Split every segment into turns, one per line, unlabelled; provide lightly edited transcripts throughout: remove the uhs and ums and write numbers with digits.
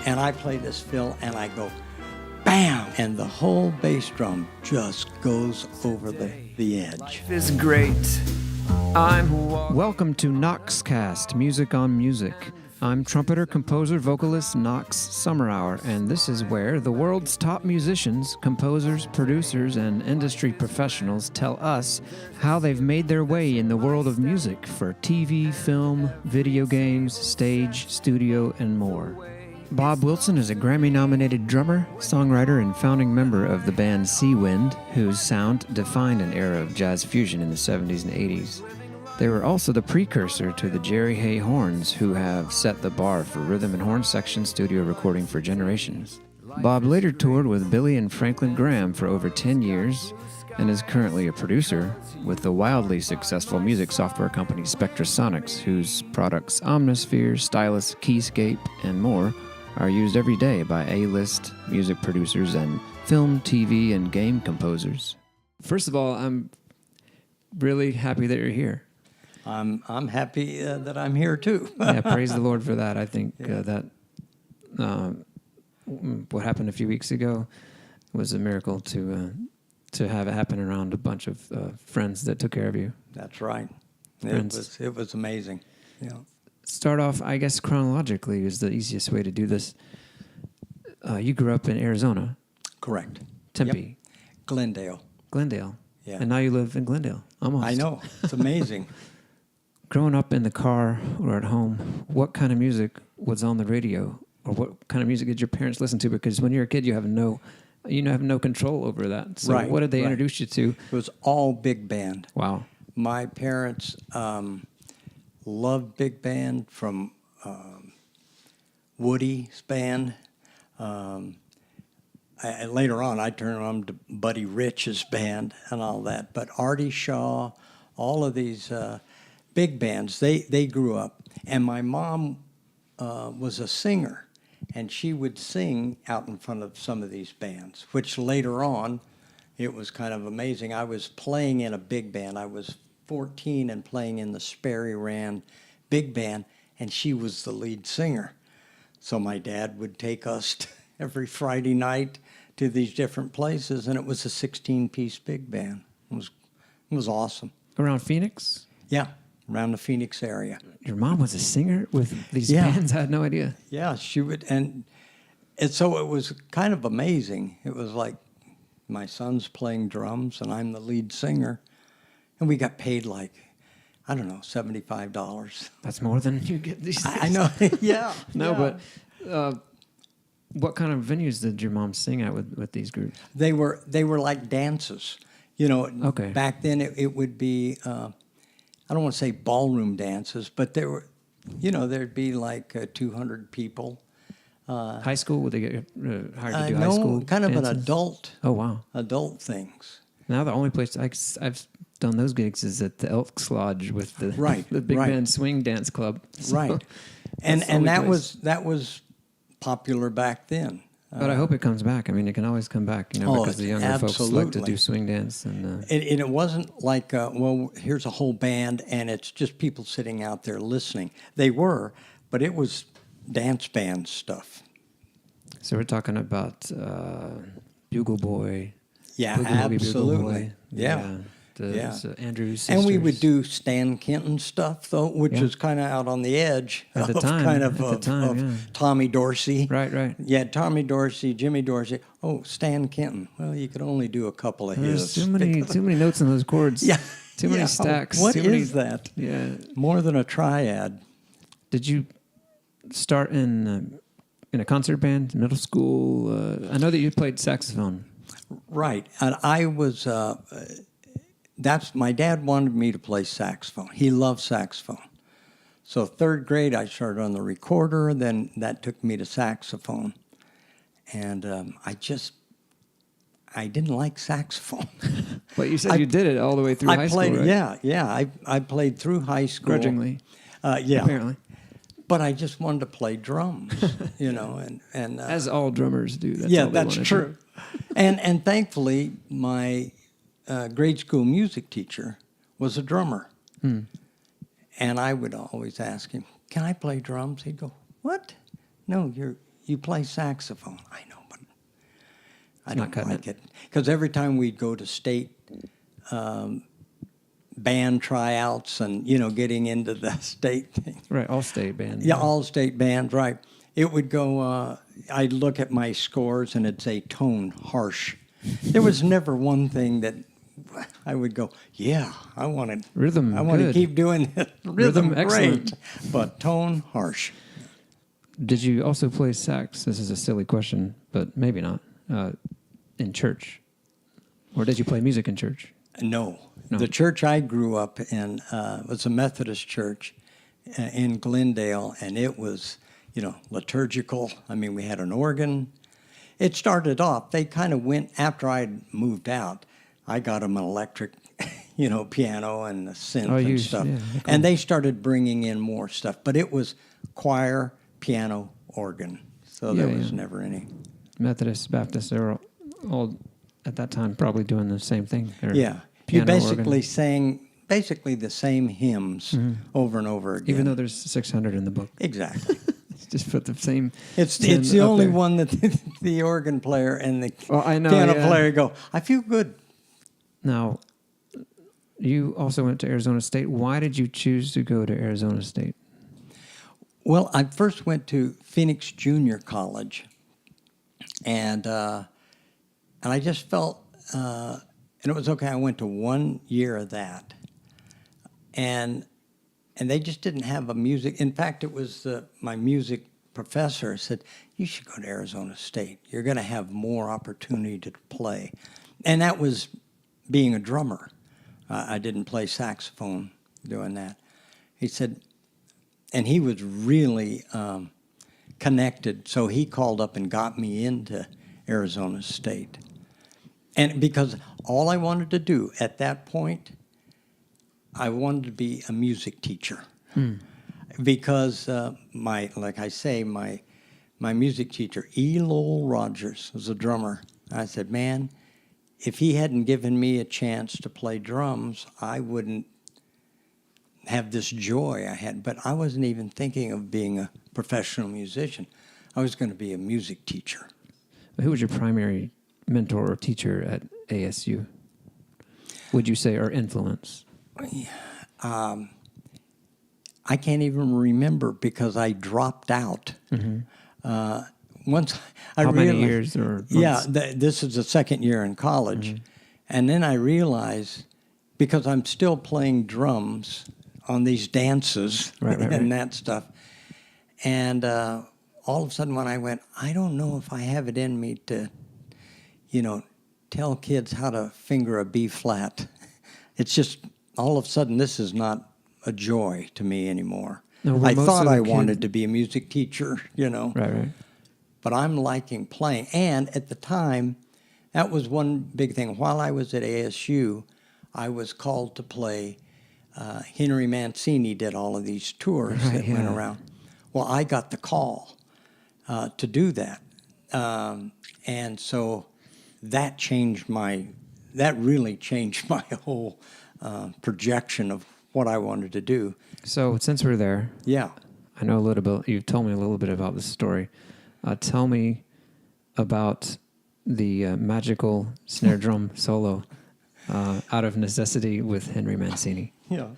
And I play this fill, and I go, bam! And the whole bass drum just goes over the edge.
Life is great.
Welcome to KnoxCast, Music on Music. I'm trumpeter, composer, vocalist Knox Summerhour, and this is where the world's top musicians, composers, producers, and industry professionals tell us how they've made their way in the world of music for TV, film, video games, stage, studio, and more. Bob Wilson is a Grammy-nominated drummer, songwriter, and founding member of the band Seawind, whose sound defined an era of jazz fusion in the 70s and 80s. They were also the precursor to the Jerry Hay Horns, who have set the bar for rhythm and horn section studio recording for generations. Bob later toured with Billy and Franklin Graham for over 10 years and is currently a producer with the wildly successful music software company Spectrasonics, whose products Omnisphere, Stylus, Keyscape, and more are used every day by A-list music producers and film, TV, and game composers. First of all, I'm really happy that you're here.
I'm happy that I'm here too.
Yeah, praise the Lord for that. I think that what happened a few weeks ago was a miracle to have it happen around a bunch of friends that took care of you.
That's right. It was amazing. Yeah.
Start off, I guess, chronologically is the easiest way to do this. You grew up in Arizona.
Correct.
Tempe.
Yep. Glendale. Yeah.
And now you live in Glendale, almost.
I know. It's amazing.
Growing up in the car or at home, what kind of music was on the radio, or what kind of music did your parents listen to? Because when you're a kid, you have no control over that. So
right,
what did they introduce you to?
It was all big band.
Wow.
My parents loved big band, from Woody's band. Later on, I turned on to Buddy Rich's band and all that. But Artie Shaw, all of these big bands, they grew up. And my mom was a singer, and she would sing out in front of some of these bands, which later on, it was kind of amazing. I was playing in a big band. I was 14 and playing in the Sperry Rand big band, and she was the lead singer. So my dad would take us every Friday night to these different places, and it was a 16-piece big band. It was awesome.
Around Phoenix?
Yeah, around the Phoenix area.
Your mom was a singer with these bands? I had no idea.
Yeah, she would, and so it was kind of amazing. It was like my son's playing drums, and I'm the lead singer, and we got paid like, I don't know, $75.
That's more than you get these days.
I know, yeah.
No,
yeah.
But what kind of venues did your mom sing at with these groups?
They were like dances. You know,
okay.
Back then it would be, I don't want to say ballroom dances, but there were, there'd be like 200 people.
High school? Would they get hired to do high school
No, kind of
dances?
an adult.
Oh, wow.
Adult things.
Now the only place I've done those gigs is at the Elks Lodge with the the big band swing dance club. So
right. And that was popular back then.
But I hope it comes back. I mean, it can always come back, because the younger folks like to do swing dance. And
it wasn't like, here's a whole band and it's just people sitting out there listening. They were, but it was dance band stuff.
So we're talking about Bugle Boy.
Yeah, absolutely. Yeah.
Andrew's sisters.
And we would do Stan Kenton stuff, though, which was kind of out on the edge
at the time,
Tommy Dorsey.
Right.
Yeah, Tommy Dorsey, Jimmy Dorsey. Oh, Stan Kenton. Well, you could only do a couple of his.
Too many notes in those chords.
Yeah.
Too many stacks.
What is that?
Yeah.
More than a triad.
Did you start in a concert band, middle school? I know that you played saxophone.
Right. And I was... my dad wanted me to play saxophone. He loved saxophone. So third grade, I started on the recorder. Then that took me to saxophone. And I didn't like saxophone.
But you said you did it all the way through high school, right?
Yeah. I played through high school.
Grudgingly.
Yeah.
Apparently.
But I just wanted to play drums, and
as all drummers do.
That's true. And thankfully, my grade school music teacher was a drummer. And I would always ask him, "Can I play drums?" He'd go, "What? No, you play saxophone. I know, but I
Not
don't
cutting
like it. Because every time we'd go to state band tryouts and, getting into the state thing.
Right, all state band.
Yeah, all state band, right. It would go, I'd look at my scores and it'd say tone, harsh. There was never one thing that I would go, yeah, I want
Rhythm,
to
good.
keep doing it.
Rhythm,
great,
excellent.
but tone, harsh.
Did you also play sax? This is a silly question, but maybe not. In church, or did you play music in church?
No.
No.
The church I grew up in was a Methodist church in Glendale, and it was, liturgical. I mean, we had an organ. It started off, they kind of went, after I'd moved out, I got them an electric, piano and a synth and stuff.
Yeah, cool.
And they started bringing in more stuff. But it was choir, piano, organ. So there was never any.
Methodists, Baptists, they were all at that time probably doing the same thing.
Yeah. You basically sang the same hymns over and over again.
Even though there's 600 in the book.
Exactly.
Just put the same.
It's the only one that the organ player and the piano player go, I feel good.
Now, you also went to Arizona State. Why did you choose to go to Arizona State?
Well, I first went to Phoenix Junior College, and I just felt, and it was okay. I went to 1 year of that, and they just didn't have a music. In fact, it was my music professor said, you should go to Arizona State. You're going to have more opportunity to play. And that was being a drummer. I didn't play saxophone doing that. He said, and he was really connected, so he called up and got me into Arizona State. And because all I wanted to do at that point, I wanted to be a music teacher. Because my music teacher, E. Lowell Rogers, was a drummer. I said, man, if he hadn't given me a chance to play drums, I wouldn't have this joy I had. But I wasn't even thinking of being a professional musician. I was going to be a music teacher.
Who was your primary mentor or teacher at ASU? Would you say, or influence?
I can't even remember because I dropped out. Once I
How
realized,
many years or months?
Yeah, this is the second year in college. And then I realized, because I'm still playing drums on these dances and that stuff, and all of a sudden when I went, I don't know if I have it in me to, tell kids how to finger a B flat. It's just, all of a sudden, this is not a joy to me anymore.
No,
I thought I wanted to be a music teacher,
Right.
But I'm liking playing. And at the time, that was one big thing. While I was at ASU, I was called to play. Henry Mancini did all of these tours that went around. Well, I got the call to do that. And so that really changed my whole projection of what I wanted to do.
So since we're there,
Yeah.
I know a little bit. You've told me a little bit about this story. Tell me about the magical snare drum solo out of necessity with Henry Mancini.
Yeah.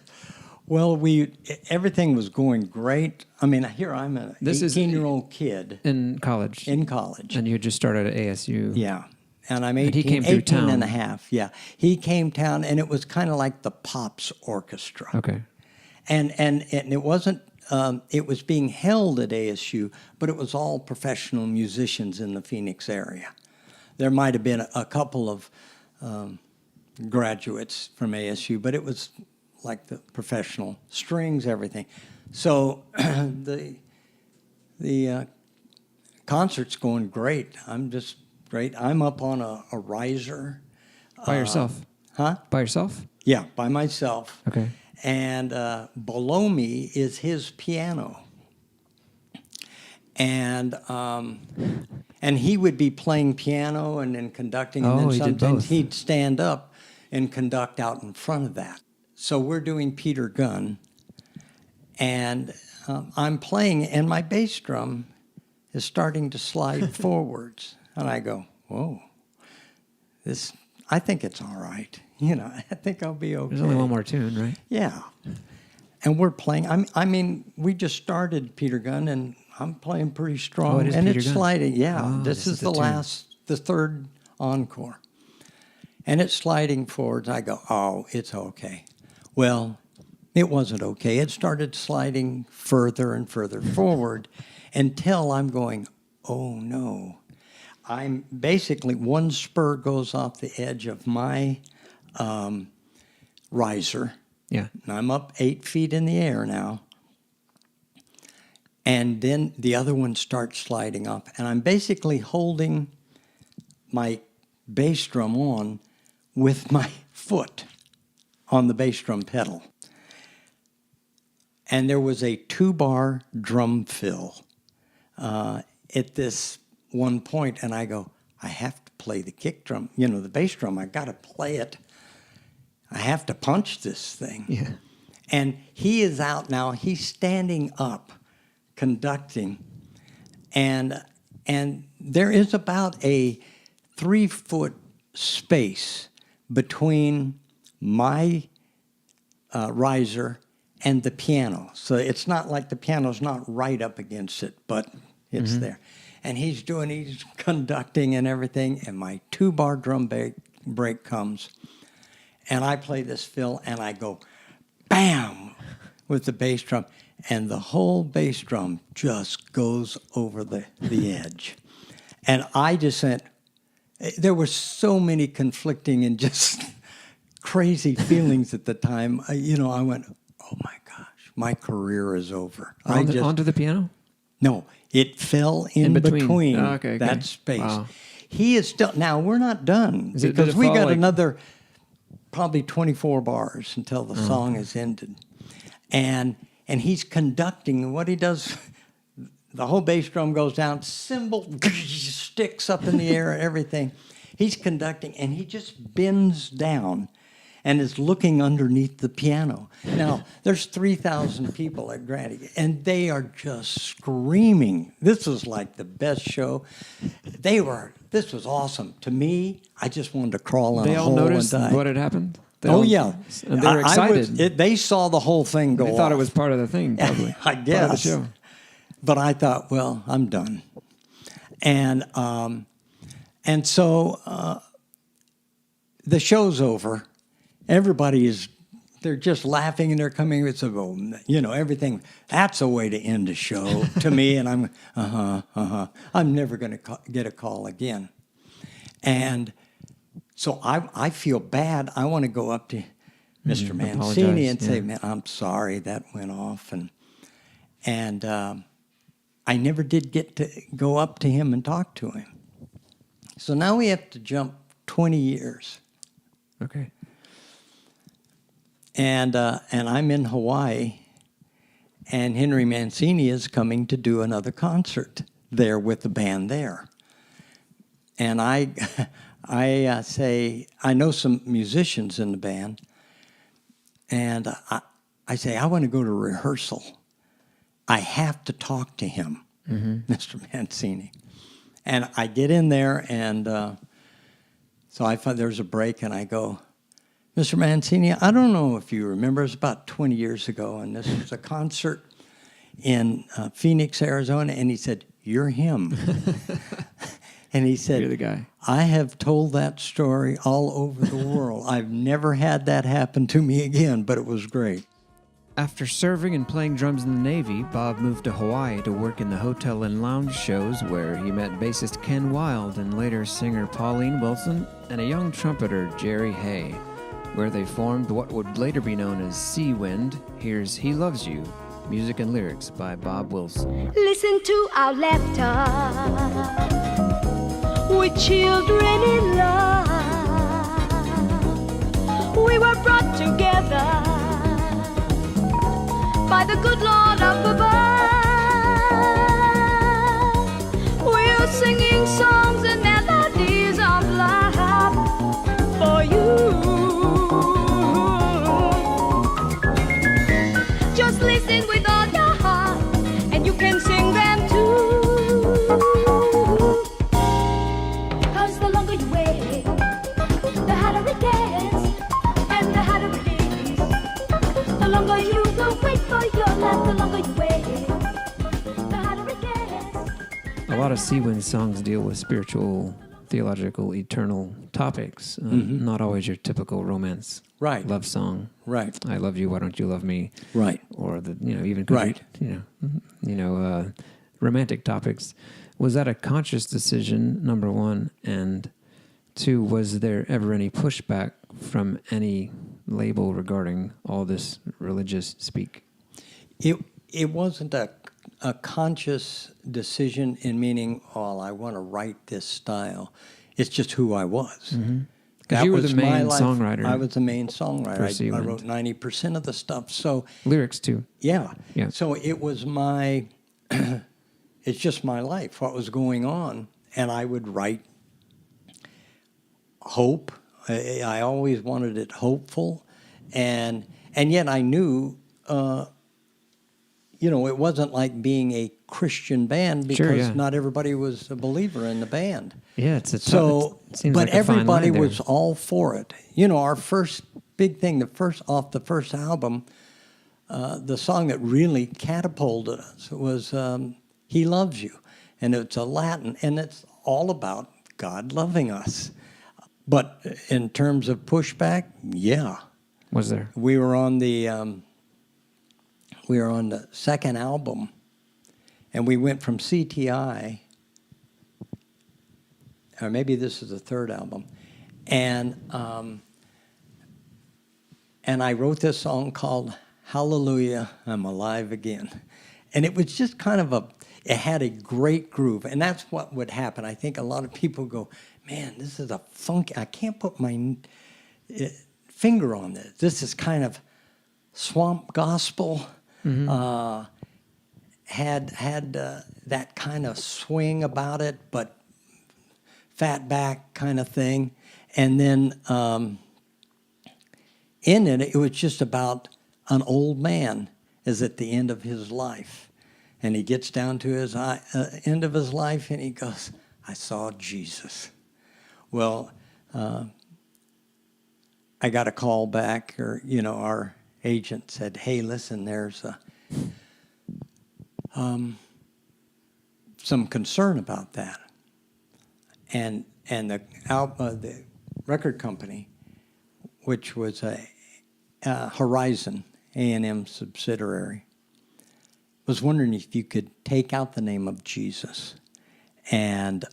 Well, everything was going great. I mean, here I'm an 18-year-old kid.
In college.
In college.
And you had just started at ASU.
Yeah. And I'm 18,
and he came through
18
town.
and a half. Yeah. He came town, and it was kind of like the Pops Orchestra.
Okay.
And it wasn't, it was being held at ASU, but it was all professional musicians in the Phoenix area. There might have been a couple of graduates from ASU, but it was like the professional strings, everything. So the concert's going great. I'm just great. I'm up on a riser.
By yourself?
Huh?
By yourself?
Yeah, by myself.
Okay.
And below me is his piano. And he would be playing piano and then conducting, and then
he did
sometimes
both.
he'd stand up and conduct out in front of that. So we're doing Peter Gunn, and I'm playing, and my bass drum is starting to slide forwards. And I go, whoa, I think it's all right. I think I'll be okay.
There's only one more tune, right?
Yeah. And we're playing. I mean, we just started Peter Gunn, and I'm playing pretty strong.
Oh, it is
and
Peter
it's
Gunn.
sliding. Yeah,
Oh,
this is
the
the third encore. And it's sliding forwards. I go, oh, it's okay. Well, it wasn't okay. It started sliding further and further forward until I'm going, oh, no. I'm basically, one spur goes off the edge of my riser.
Yeah.
And I'm up 8 feet in the air now. And then the other one starts sliding up. And I'm basically holding my bass drum on with my foot on the bass drum pedal. And there was a 2-bar drum fill at this one point, and I go, I have to play the kick drum, the bass drum. I got to play it. I have to punch this thing.
Yeah.
And he is out now. He's standing up, conducting, and there is about a 3-foot space between my riser and the piano. So it's not like the piano's not right up against it, but it's there. And he's conducting and everything, and my 2-bar drum break comes, and I play this fill, and I go, bam, with the bass drum, and the whole bass drum just goes over the edge. And I just went, there were so many conflicting and just crazy feelings at the time. I went, oh my gosh, my career is over.
Onto the piano?
No, it fell in between
okay.
that space.
Wow.
He is still, now we're not done, because we got another probably 24 bars until the song is ended. And he's conducting, and what he does, the whole bass drum goes down, cymbal sticks up in the air and everything. He's conducting, and he just bends down and is looking underneath the piano. Now, there's 3,000 people at Granny, and they are just screaming. This was like the best show. This was awesome. To me, I just wanted to crawl in a hole and die.
They all noticed what had happened?
Yeah.
And they were excited.
They saw the whole thing go off.
They thought it was part of the thing, probably.
I guess.
Part of the show.
But I thought, well, I'm done. And so the show's over. They're just laughing, and they're coming. It's everything. That's a way to end a show to me. And I'm, I'm never going to get a call again. And so I feel bad. I want to go up to Mr. Mancini and say, man, I'm sorry that went off. And I never did get to go up to him and talk to him. So now we have to jump 20 years.
Okay.
And I'm in Hawaii, and Henry Mancini is coming to do another concert there with the band there. And I say, I know some musicians in the band, and I say, I want to go to rehearsal. I have to talk to him, Mr. Mancini. And I get in there, and so I find there's a break, and I go, Mr. Mancini, I don't know if you remember, it was about 20 years ago, and this was a concert in Phoenix, Arizona, and he said, you're him. And he said,
you're the guy.
I have told that story all over the world. I've never had that happen to me again, but it was great.
After serving and playing drums in the Navy, Bob moved to Hawaii to work in the hotel and lounge shows where he met bassist Ken Wilde and later singer Pauline Wilson and a young trumpeter Jerry Hay, where they formed what would later be known as Seawind. Here's He Loves You, music and lyrics by Bob Wilson.
Listen to our laughter with children in love. We were brought together by the good Lord up above. We're singing songs and melodies of love for you. Just listen with all your heart, and you can sing them too.
A lot of Seawind songs deal with spiritual, theological, eternal topics. Not always your typical romance
Right.
love song.
Right.
I love you. Why don't you love me?
Right.
Or the even
Right.
Romantic topics. Was that a conscious decision? Number one, and two, was there ever any pushback from any label regarding all this religious speak?
It wasn't a conscious decision in meaning, oh, I want to write this style. It's just who I was.
Because you were the
my
main
life.
songwriter.
I was the main songwriter. I
Seawind.
wrote 90% of the stuff. So
Lyrics too.
yeah.
Yeah.
So it was it's just my life, what was going on. And I would write hope. I always wanted it hopeful. And yet I knew, it wasn't like being a Christian band because not everybody was a believer in the band.
Yeah, it seems
but
like a fine
everybody
line there.
was all for it. Our first big thing, off the first album, the song that really catapulted us was "He Loves You," and it's a Latin, and it's all about God loving us. But in terms of pushback, yeah,
Was there?
we were on the second album, and we went from CTI, or maybe this is the third album, and I wrote this song called "Hallelujah, I'm Alive Again," and it was just kind of it had a great groove, and that's what would happen. I think a lot of people go, man, this is a funky, I can't put my finger on this. This is kind of swamp gospel. Had that kind of swing about it, but fat back kind of thing. And then in it was just about an old man is at the end of his life. And he gets down to his end of his life and he goes, I saw Jesus. Well, I got a call back, or, our agent said, hey, listen, there's some concern about that. And the record company, which was a Horizon A&M subsidiary, was wondering if you could take out the name of Jesus and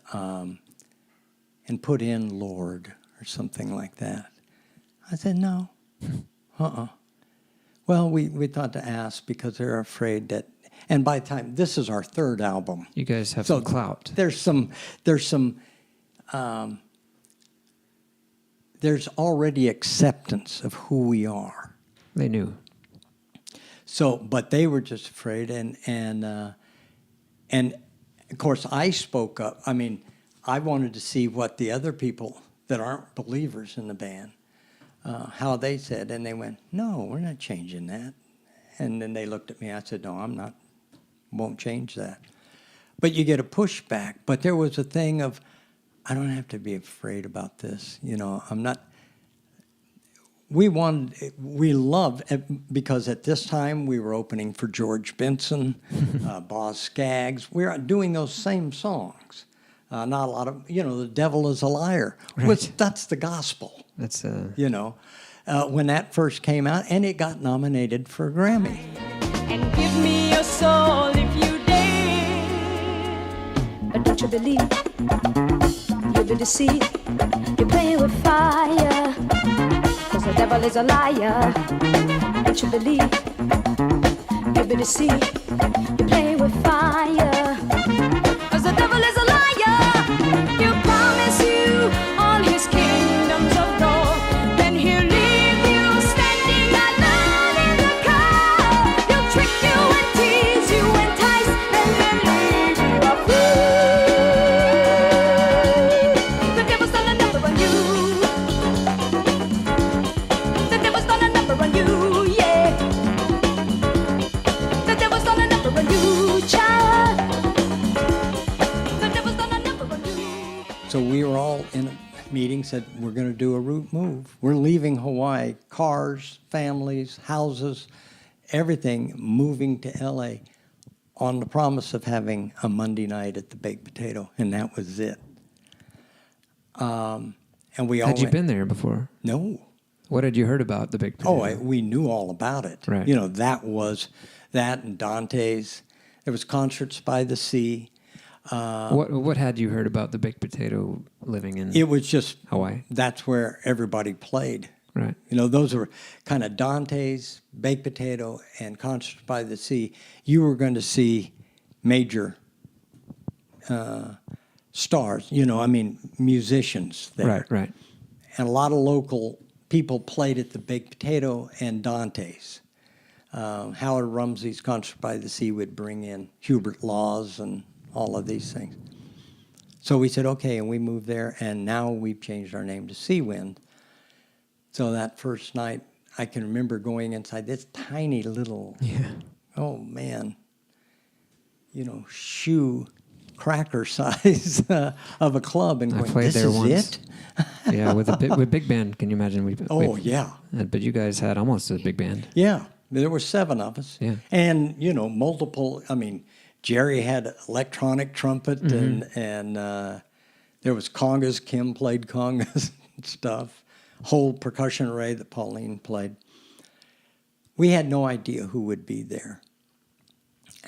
put in Lord or something like that. I said, no. Well, we thought to ask because they're afraid that, and by the time, this is our third album.
You guys have some clout.
There's already acceptance of who we are.
They knew.
So, but they were just afraid, and of course I spoke up. I mean, I wanted to see what the other people that aren't believers in the band, how they said, and they went, "No, we're not changing that." And then they looked at me. I said, "No, I'm not. Won't change that." But you get a pushback. But there was a thing of, I don't have to be afraid about this. I'm not. We loved, because at this time we were opening for George Benson, Boz Scaggs. We were doing those same songs. Not a lot of, The Devil is a Liar.
Right.
That's the gospel.
That's
when that first came out, and it got nominated for a Grammy.
And give me your soul if you dare. But don't you believe you'll be deceived? You're playing with fire, 'cause the devil is a liar. Don't you believe you'll be deceived? You're playing with fire, 'cause the devil is a liar. You promise you on his kingdoms of gold, then he'll leave you standing alone in the cold. He'll trick you and tease you, entice, and then leave you a fool. The devil's done a number on you. The devil's done a number on you, yeah. The devil's done a number on you, child. The devil's done a number on you.
So we were all in a meeting, said, we're going to do a route move. We're leaving Hawaii, cars, families, houses, everything, moving to L.A. on the promise of having a Monday night at the Baked Potato, and that was it. And we all
Had you
went,
been there before?
No.
What had you heard about the Baked Potato?
We knew all about it.
Right.
You know, that and Dante's. There was Concerts by the Sea.
What had you heard about the Baked Potato living in
It was just
Hawaii?
That's where everybody played.
Right.
You know, those were kind of Dante's, Baked Potato, and Concerts by the Sea. You were going to see major stars, musicians there.
Right.
And a lot of local people played at the Baked Potato and Dante's. Howard Rumsey's Concert by the Sea would bring in Hubert Laws and all of these things. So we said, okay, and we moved there, and now we've changed our name to Seawind. So that first night, I can remember going inside this tiny little, oh man, shoe cracker size of a club, and
I
going,
played
this
there
is
once.
it?
Yeah, with big band. Can you imagine?
Yeah.
But you guys had almost a big band.
Yeah, there were 7 of us.
Yeah.
And, multiple, Jerry had electronic trumpet, and there was congas. Kim played congas and stuff. Whole percussion array that Pauline played. We had no idea who would be there.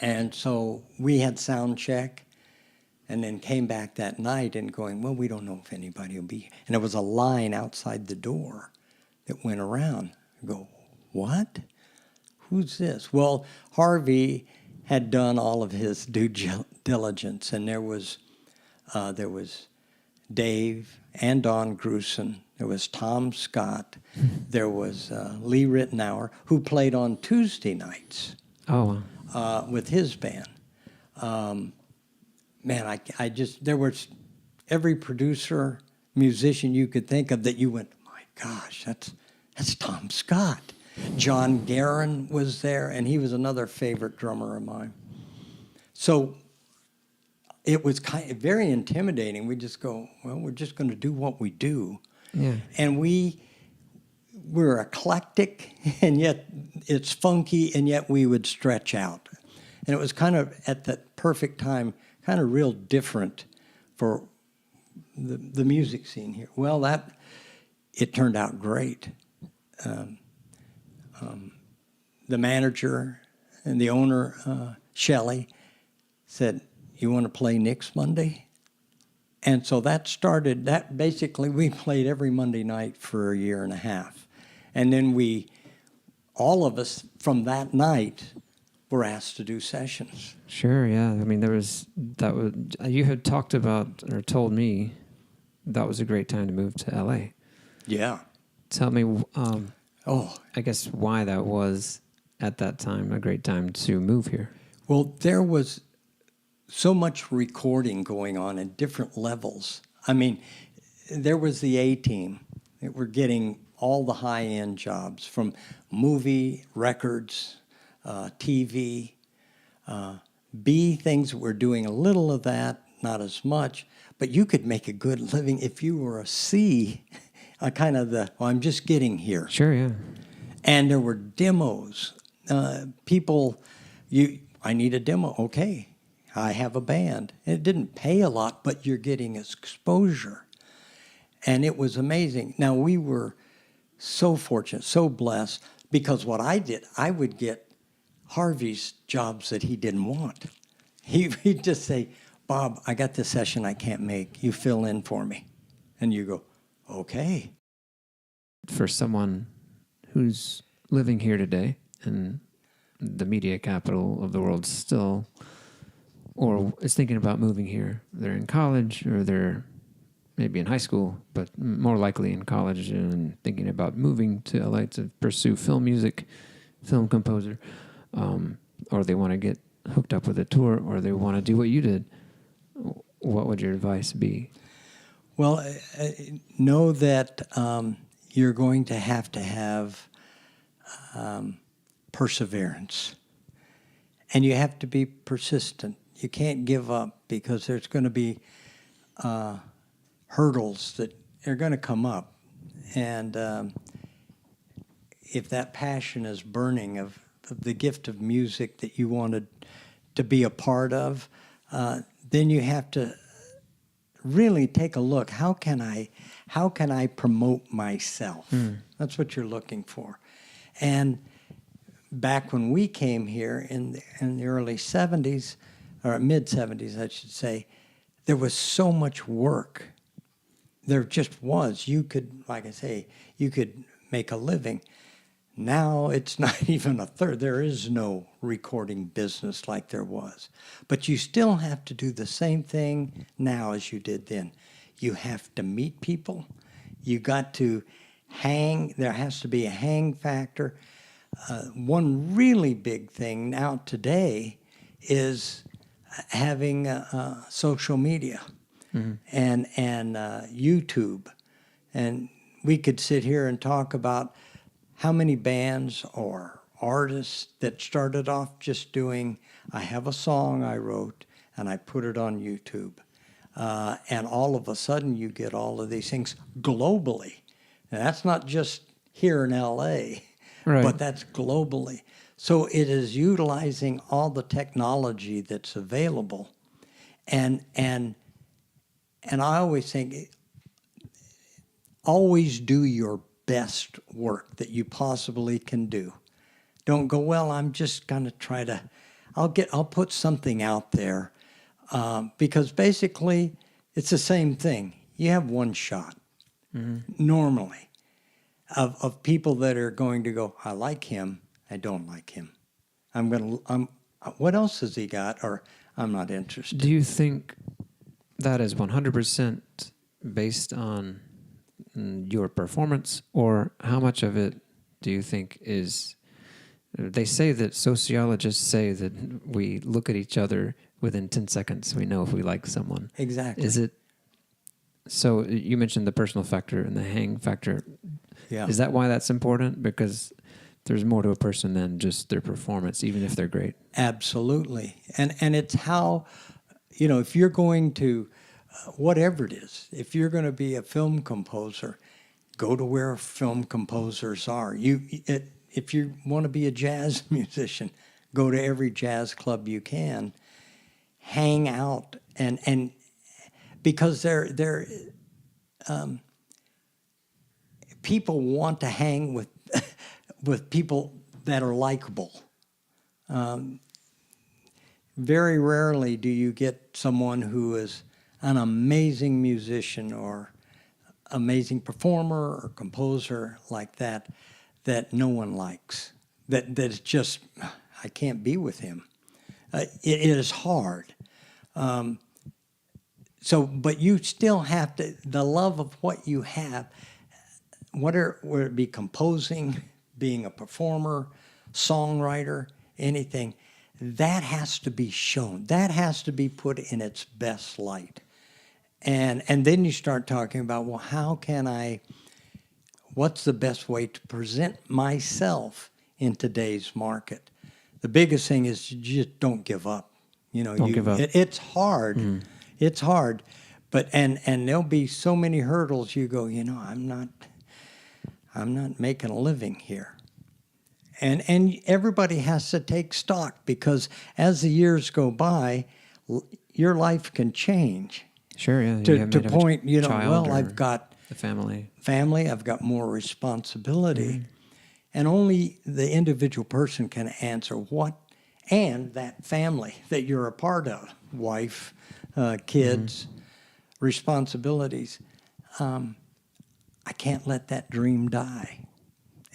And so we had sound check, and then came back that night and going, well, we don't know if anybody will be here. And there was a line outside the door that went around. I go, what? Who's this? Well, Harvey had done all of his due diligence, and there was Dave and Don Grusin. There was Tom Scott. There was Lee Rittenauer, who played on Tuesday nights with his band. There was every producer, musician you could think of that you went, my gosh, that's Tom Scott. John Guerin was there, and he was another favorite drummer of mine. So it was very intimidating. We just go, well, we're just going to do what we do.
Yeah.
And we're eclectic, and yet it's funky, and yet we would stretch out. And it was kind of at that perfect time, kind of real different for the music scene here. Well, it turned out great. The manager and the owner, Shelley, said, you want to play next Monday? And so that basically we played every Monday night for a year and a half. And then all of us from that night were asked to do sessions.
Sure, yeah. I mean, you had talked about or told me that was a great time to move to LA.
Yeah.
Tell me, I guess why that was at that time a great time to move here.
Well, there was so much recording going on at different levels. I mean, there was the A-team that were getting all the high-end jobs from movie, records, TV. B, things that were doing a little of that, not as much, but you could make a good living if you were a C, I'm just getting here.
Sure, yeah.
And there were demos. I need a demo. Okay, I have a band. It didn't pay a lot, but you're getting exposure. And it was amazing. Now, we were so fortunate, so blessed, because what I did, I would get Harvey's jobs that he didn't want. He'd just say, Bob, I got this session I can't make. You fill in for me. And you go, okay.
For someone who's living here today in the media capital of the world still, or is thinking about moving here, they're in college or they're maybe in high school, but more likely in college and thinking about moving to LA to pursue film music, film composer, or they want to get hooked up with a tour, or they want to do what you did. What would your advice be?
Well, know that you're going to have perseverance. And you have to be persistent. You can't give up, because there's going to be hurdles that are going to come up. And if that passion is burning of the gift of music that you wanted to be a part of, then you have to really take a look. How can I promote myself? That's what you're looking for. And back when we came here in the early 70s, or mid 70s, I should say, there was so much work. There just was. You could, like I say, you could make a living. Now it's not even a third. There is no recording business like there was. But you still have to do the same thing now as you did then. You have to meet people. You got to hang. There has to be a hang factor. One really big thing now today is having social media and YouTube. And we could sit here and talk about how many bands or artists that started off just doing, I have a song I wrote and I put it on YouTube. And all of a sudden you get all of these things globally. And that's not just here in LA,
Right.
but that's globally. So it is utilizing all the technology that's available. And I always think, always do your best work that you possibly can do. Don't go, well, I'm just going to try to, I'll put something out there. Because basically it's the same thing. You have one shot normally of people that are going to go, I like him, I don't like him. What else has he got? Or I'm not interested.
Do you think that is 100% based on your performance, or how much of it do you think is... They say that sociologists say that we look at each other within 10 seconds. We know if we like someone.
Exactly.
Is it... So you mentioned the personal factor and the hang factor.
Yeah.
Is that why that's important? Because there's more to a person than just their performance, even if they're great.
Absolutely. And it's how, if you're going to, whatever it is, if you're going to be a film composer, go to where film composers are. If you want to be a jazz musician, go to every jazz club you can. Hang out and because they're people want to hang with people that are likable. Very rarely do you get someone who is an amazing musician or amazing performer or composer like that no one likes. That's just, I can't be with him. It is hard. But you still have to, the love of what you have, whether it be composing, being a performer, songwriter, anything, that has to be shown. That has to be put in its best light. And then you start talking about, well, what's the best way to present myself in today's market? The biggest thing is you just don't give up.
Don't give up.
It's hard. It's hard. But and there'll be so many hurdles you go, I'm not making a living here. And everybody has to take stock, because as the years go by, your life can change.
Sure, yeah.
To point, I've got
a family,
I've got more responsibility. And only the individual person can answer what, and that family that you're a part of, wife, kids, responsibilities. I can't let that dream die.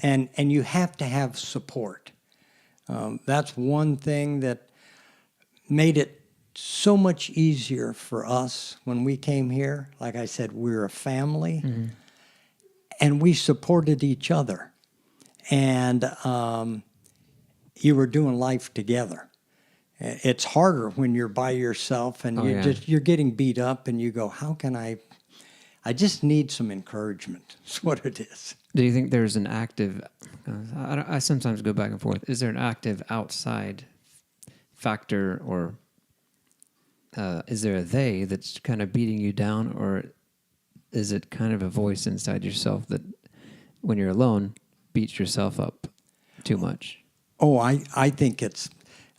And you have to have support. That's one thing that made it so much easier for us when we came here. Like I said, we're a family, and we supported each other. And you were doing life together. It's harder when you're by yourself and you're getting beat up, and you go, how can I just need some encouragement. That's what it is.
Do you think there's an active, I sometimes go back and forth, is there an active outside factor, or is there a they that's kind of beating you down, or is it kind of a voice inside yourself that when you're alone beats yourself up too much?
Oh, I think it's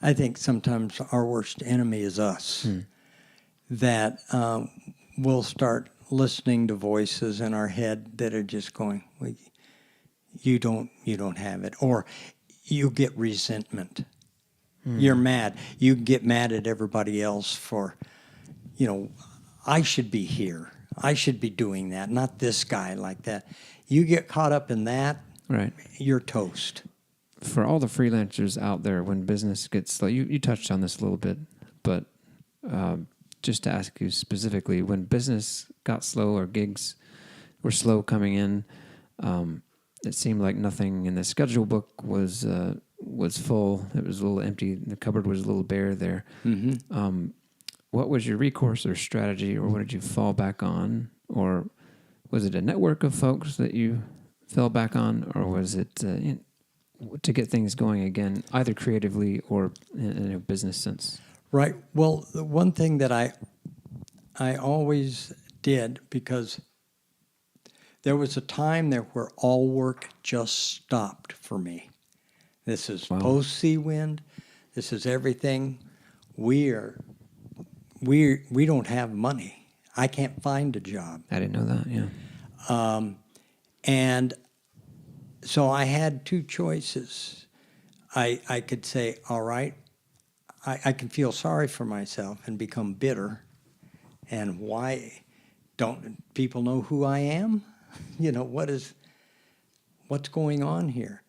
I think sometimes our worst enemy is us. That we'll start listening to voices in our head that are just going, well, you don't have it, or you get resentment. You're mad. You get mad at everybody else for, I should be here. I should be doing that, not this guy like that. You get caught up in that,
Right.
you're toast.
For all the freelancers out there, when business gets slow, you touched on this a little bit, but just to ask you specifically, when business got slow or gigs were slow coming in, it seemed like nothing in the schedule book was full. It was a little empty. The cupboard was a little bare there. What was your recourse or strategy, or what did you fall back on? Or was it a network of folks that you fell back on, or was it to get things going again, either creatively or in a business sense?
Right. Well, the one thing that I always did, because there was a time there where all work just stopped for me. This is post Seawind. This is everything. We don't have money. I can't find a job.
I didn't know that. Yeah.
And so I had two choices. I could say, all right, I can feel sorry for myself and become bitter. And why don't people know who I am? What's going on here?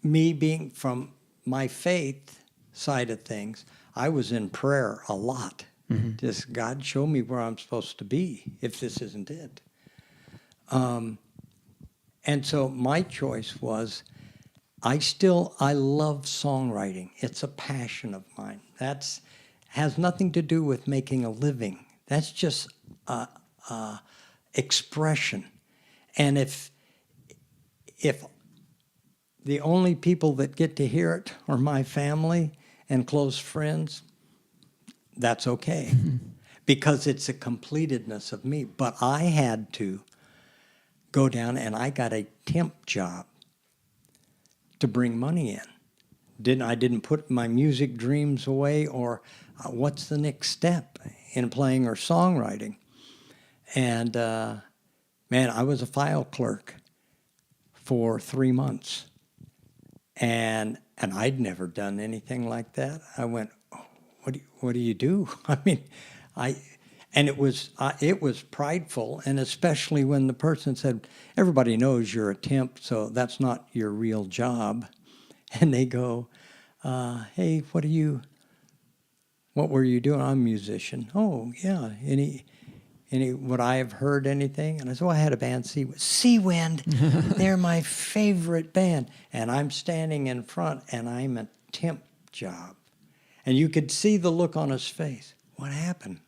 Me being from my faith side of things, I was in prayer a lot. Just, God, show me where I'm supposed to be if this isn't it. And so my choice was, I love songwriting. It's a passion of mine. Has nothing to do with making a living. That's just expression. And if the only people that get to hear it are my family and close friends, that's okay. Because it's a completedness of me. But I had to go down and I got a temp job to bring money in. I didn't put my music dreams away, or what's the next step in playing or songwriting. And man, I was a file clerk for 3 months. And I'd never done anything like that. I went, oh, what do you do? I mean, and it was prideful, and especially when the person said, everybody knows you're a temp, so that's not your real job. And they go, hey, what were you doing? I'm a musician. Oh, yeah. Would I have heard anything? And I said, I had a band, Seawind. They're my favorite band. And I'm standing in front, and I'm a temp job. And you could see the look on his face. What happened?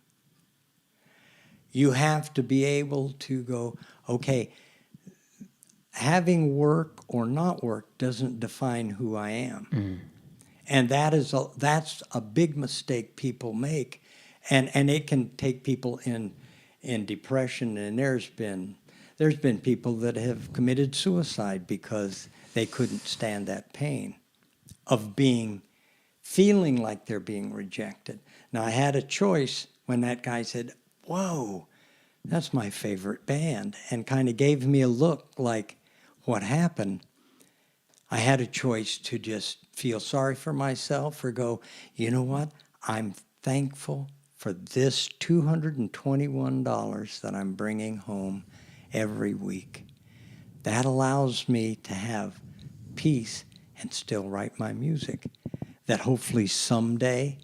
You have to be able to go, okay, having work or not work doesn't define who I am. And that's a big mistake people make. And it can take people in depression, and there's been people that have committed suicide because they couldn't stand that pain of feeling like they're being rejected. Now, I had a choice when that guy said, whoa, that's my favorite band, and kind of gave me a look like, what happened? I had a choice to just feel sorry for myself or go, you know what? I'm thankful for this $221 that I'm bringing home every week. That allows me to have peace and still write my music. That hopefully someday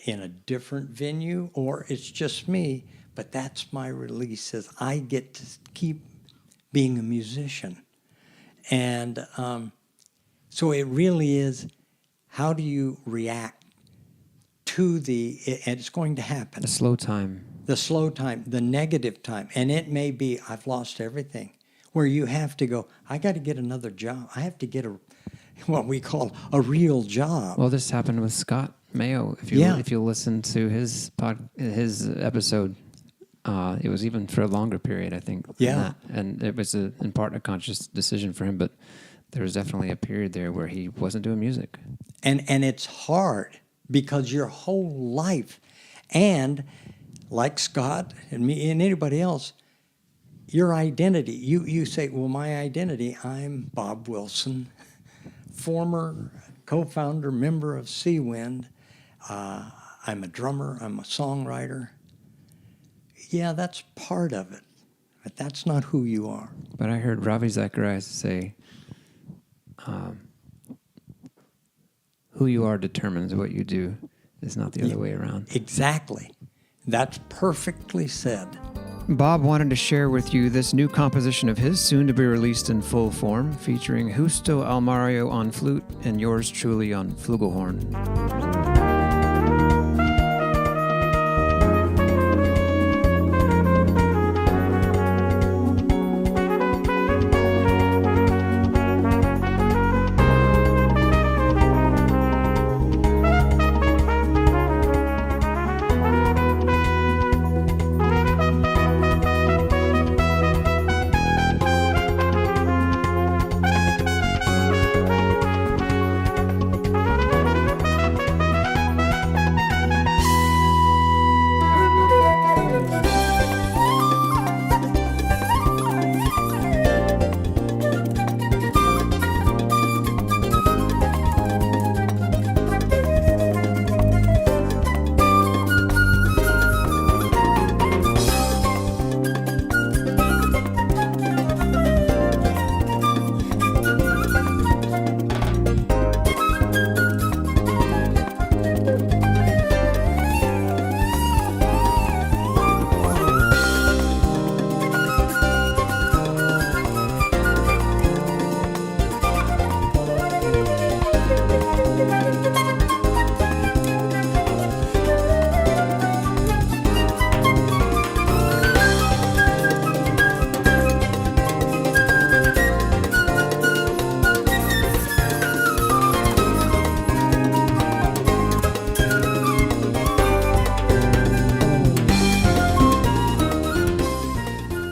in a different venue, or it's just me, but that's my release, as I get to keep being a musician. And so it really is, how do you react to and it's going to happen.
The slow time,
the negative time. And it may be, I've lost everything, where you have to go, I got to get another job. I have to get what we call a real job.
Well, this happened with Scott Mayo. If you listen to his episode, it was even for a longer period, I think.
Yeah.
And it was in part a conscious decision for him, but there was definitely a period there where he wasn't doing music.
And it's hard because your whole life, and like Scott and me and anybody else, your identity, you say, well, my identity, I'm Bob Wilson, former co-founder, member of Seawind. I'm a drummer, I'm a songwriter. Yeah, that's part of it, but that's not who you are.
But I heard Ravi Zacharias say, who you are determines what you do. It's not the other way around.
Exactly. That's perfectly said.
Bob wanted to share with you this new composition of his, soon to be released in full form, featuring Justo Almario on flute and yours truly on flugelhorn.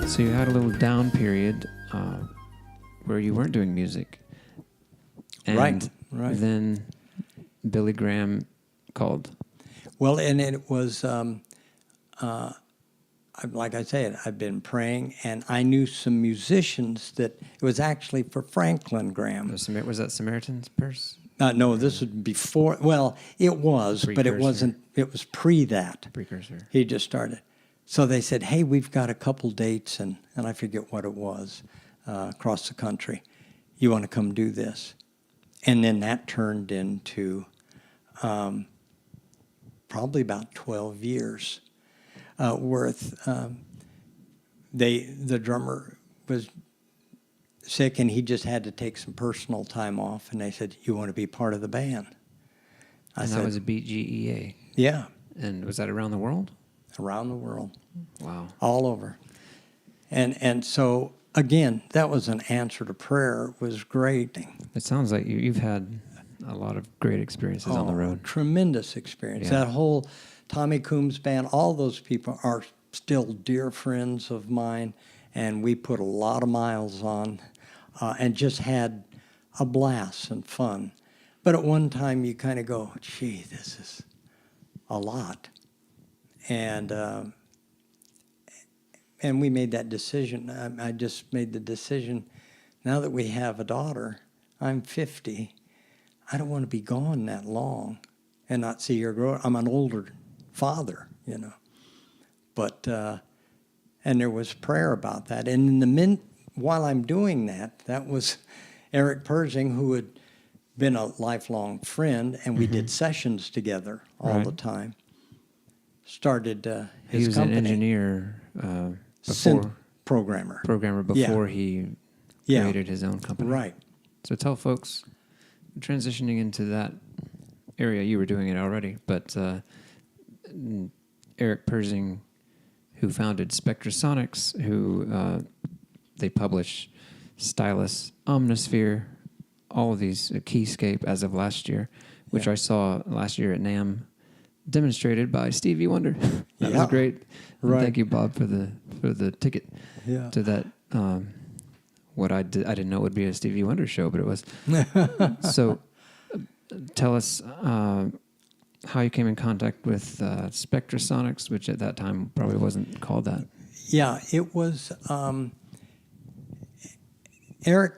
So you had a little down period where you weren't doing music. And
Right.
then Billy Graham called.
Well, and it was, like I said, I've been praying, and I knew some musicians that it was actually for Franklin Graham.
Was that Samaritan's Purse?
No, this was before. Well, it was, but it
Precursor.
wasn't. It was pre that.
Precursor.
He just started. So they said, hey, we've got a couple dates, and I forget what it was, across the country. You want to come do this? And then that turned into probably about 12 years worth. The drummer was sick, and he just had to take some personal time off, and they said, you want to be part of the band? I said,
That was a BGEA.
yeah,
And was that around the world?
around the world.
Wow.
All over. And so, again, that was an answer to prayer. It was great.
It sounds like you've had a lot of great experiences on the road.
Tremendous experience.
Yeah.
That whole Tommy Coombs band, all those people are still dear friends of mine, and we put a lot of miles on and just had a blast and fun. But at one time, you kind of go, gee, this is a lot. And we made that decision. I just made the decision, now that we have a daughter, I'm 50, I don't want to be gone that long and not see her grow. I'm an older father, you know. But, and there was prayer about that. And in the while I'm doing that, that was Eric Persing, who had been a lifelong friend, and we did sessions together all the time. Started his
He was
company.
an engineer
Synth programmer
before he created his own company.
Right.
So tell folks, transitioning into that area, you were doing it already, but Eric Persing, who founded Spectrasonics, who they publish Stylus, Omnisphere, all of these, Keyscape as of last year, which I saw last year at NAMM, demonstrated by Stevie Wonder. That was great.
Right.
Thank you, Bob, for the ticket to that. What I didn't know it would be a Stevie Wonder show, but it was. So, tell us how you came in contact with Spectrasonics, which at that time probably wasn't called that.
Yeah, it was. Eric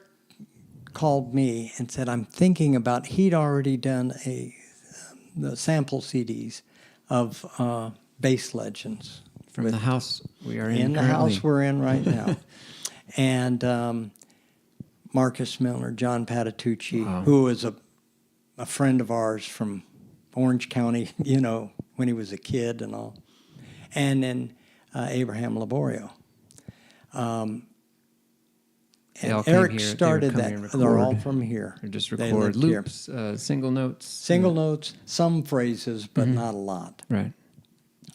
called me and said, "I'm thinking about." He'd already done the sample CDs of Bass Legends
From the house we are
in the
currently.
house we're in right now, and Marcus Milner, John Patitucci,
Wow.
who was a friend of ours from Orange County, when he was a kid and all, and then Abraham Laborio.
They all
And
came
Eric
here. They would
started
come
that.
here and
They're all
record.
from here.
Or just
They
record
lived here.
loops, single notes.
Single notes, some phrases, but not a lot.
Right.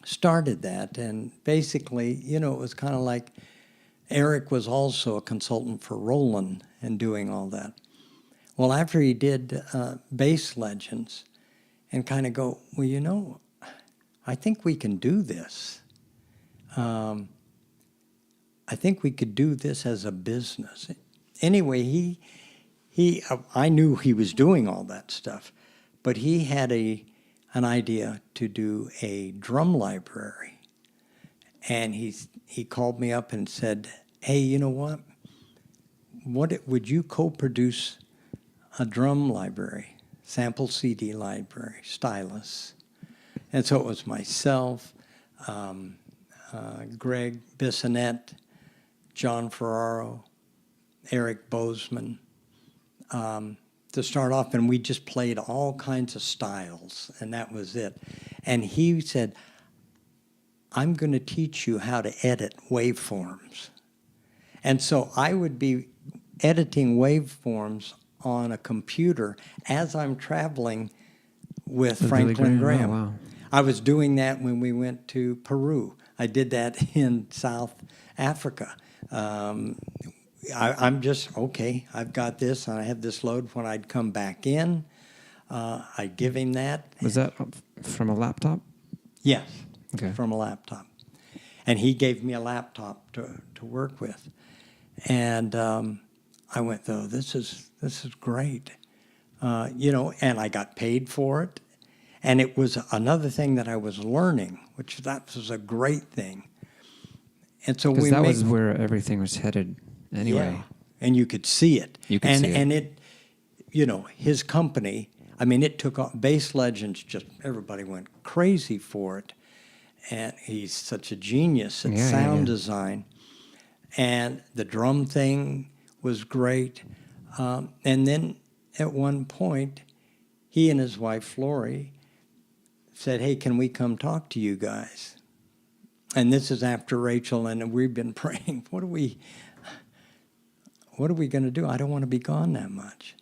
Started that, and basically, it was kind of like Eric was also a consultant for Roland and doing all that. Well, after he did Bass Legends, and kind of go, well, I think we can do this. I think we could do this as a business. Anyway, I knew he was doing all that stuff, but he had an idea to do a drum library. And he called me up and said, "Hey, you know what? Would you co-produce a drum library, sample CD library, Stylus?" And so it was myself, Greg Bissonette, John Ferraro, Eric Bozeman, to start off, and we just played all kinds of styles, and that was it. And he said, "I'm going to teach you how to edit waveforms." And so I would be editing waveforms on a computer as I'm traveling with Franklin Graham.
Oh, wow.
I was doing that when we went to Peru. I did that in South Africa. I'm just, okay, I've got this, and I have this load. When I'd come back in, I'd give him that.
Was that from a laptop?
Yes,
Okay.
from a laptop. And he gave me a laptop to work with. And I went, though, this is great. And I got paid for it. And it was another thing that I was learning, which that was a great thing. And so
Because that was where everything was headed anyway.
Yeah, and you could see it.
You could see it.
And it, his company, it took off. Bass Legends, just everybody went crazy for it. And he's such a genius at sound design. And the drum thing was great. And then at one point, he and his wife, Flory, said, "Hey, can we come talk to you guys?" And this is after Rachel, and we've been praying, what are we going to do? I don't want to be gone that much.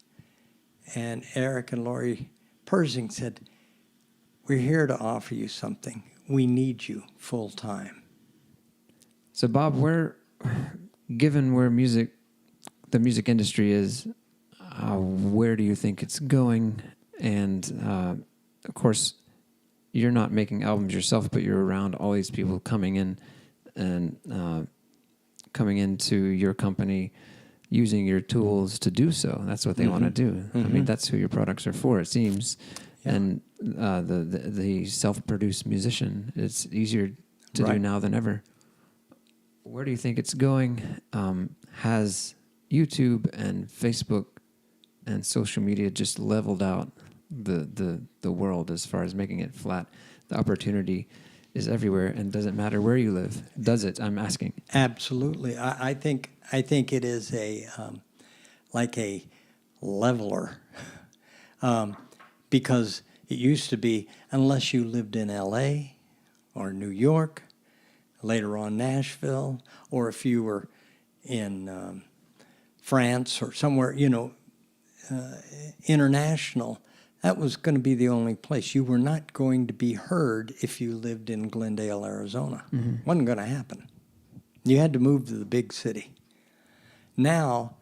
And Eric and Lori Persing said, "We're here to offer you something. We need you full time."
So, Bob, given where the music industry is, where do you think it's going? And, of course, you're not making albums yourself, but you're around all these people coming in and coming into your company, using your tools to do so. That's what they want to do.
Mm-hmm.
That's who your products are for, it seems.
Yeah.
And the self-produced musician, it's easier to do now than ever. Where do you think it's going? Has YouTube and Facebook and social media just leveled out the world as far as making it flat? The opportunity is everywhere, and doesn't matter where you live. Does it? I'm asking.
Absolutely. I think it is like a leveler, because it used to be, unless you lived in L.A. or New York, later on Nashville, or if you were in France or somewhere, international, that was going to be the only place. You were not going to be heard if you lived in Glendale, Arizona.
Mm-hmm.
Wasn't going to happen. You had to move to the big city. Now,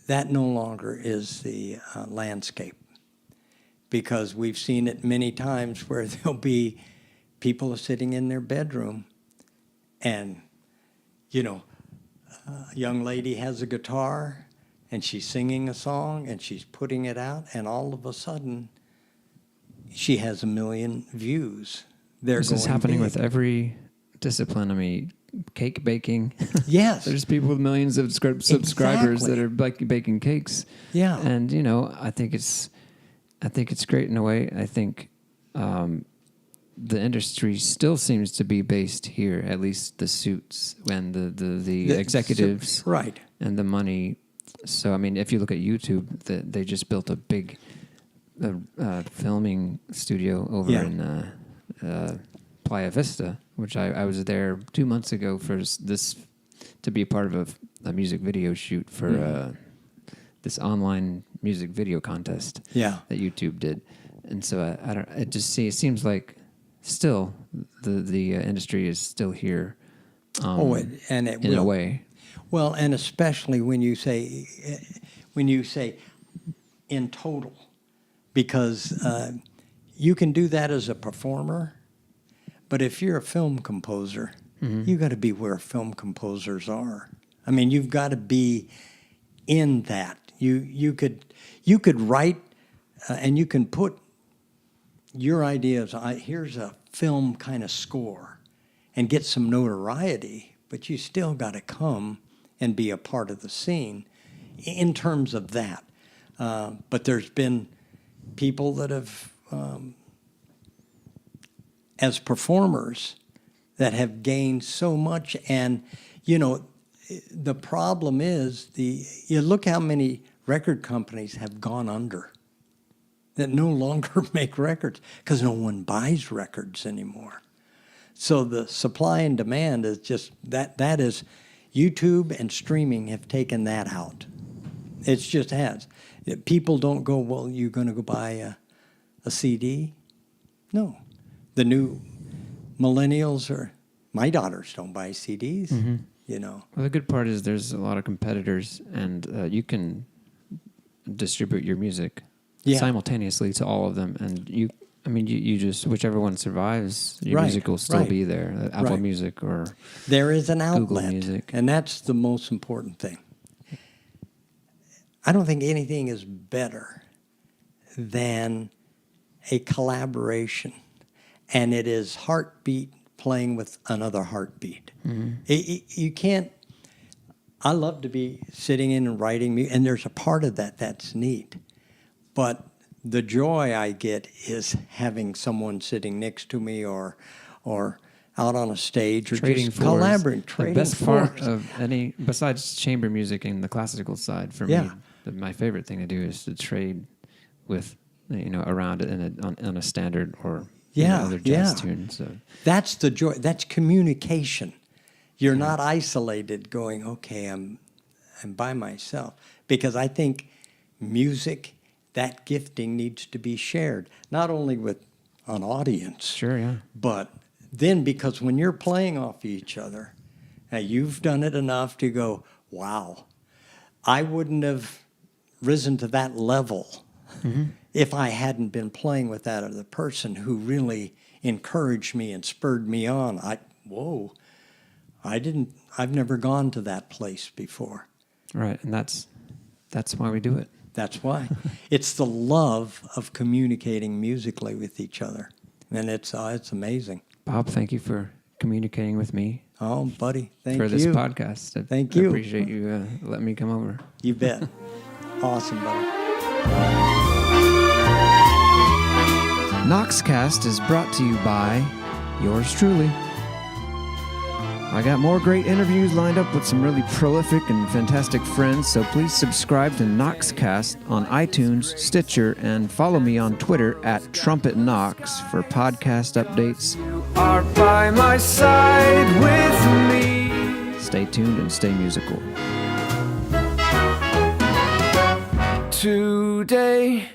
that no longer is the landscape, because we've seen it many times where there'll be people sitting in their bedroom and, a young lady has a guitar and she's singing a song and she's putting it out, and all of a sudden she has 1 million views. They're
This is
going
happening
big.
with every discipline. I mean, cake baking.
Yes.
There's people with millions of subscribers
Exactly.
that are baking cakes.
Yeah.
And I think it's great in a way. I think the industry still seems to be based here, at least the suits and the executives,
right,
and the money. So I mean, if you look at YouTube, they just built a big filming studio over in Playa Vista, which I was there 2 months ago for this to be a part of a music video shoot for this online music video contest that YouTube did. And so I don't. It seems like still the industry is still here.
And it
in
will.
a way.
Well, and especially when you say in total, because you can do that as a performer, but if you're a film composer, you got to be where film composers are. I mean, you've got to be in that. You could write and you can put your ideas. Here's a film kind of score, and get some notoriety, but you still got to come and be a part of the scene in terms of that. But there's been people that have, as performers, that have gained so much. And, the problem is you look how many record companies have gone under that no longer make records because no one buys records anymore. So the supply and demand is just that is YouTube and streaming have taken that out. It just has. People don't go, well, you're going to go buy a CD? No. The new millennials my daughters don't buy CDs,
Well, the good part is there's a lot of competitors, and you can distribute your music simultaneously to all of them, and you just whichever one survives, your music will still be there. Apple Music or
there is an outlet,
Google Music,
and that's the most important thing. I don't think anything is better than a collaboration, and it is heartbeat playing with another heartbeat. You can't. I love to be sitting in and writing music, and there's a part of that that's neat. But the joy I get is having someone sitting next to me or out on a stage or
trading
just
floors.
Trading
the best
floors.
part of any, besides chamber music and the classical side, for me, my favorite thing to do is to trade with, around it on a standard or other jazz tune. So
that's the joy. That's communication. You're not isolated going, okay, I'm by myself. Because I think music, that gifting needs to be shared, not only with an audience, but then because when you're playing off each other, now you've done it enough to go, wow, I wouldn't have risen to that level if I hadn't been playing with that other person who really encouraged me and spurred me on. I've never gone to that place before.
Right, and that's why we do it.
That's why. It's the love of communicating musically with each other. And it's amazing.
Bob, thank you for communicating with me.
Oh, buddy, thank you.
For this podcast.
Thank you.
I appreciate you letting me come over.
You bet. Awesome, buddy.
KnoxCast is brought to you by yours truly. I got more great interviews lined up with some really prolific and fantastic friends, so please subscribe to KnoxCast on iTunes, Stitcher, and follow me on Twitter at TrumpetKnox for podcast updates. You are by my side with me. Stay tuned and stay musical. Today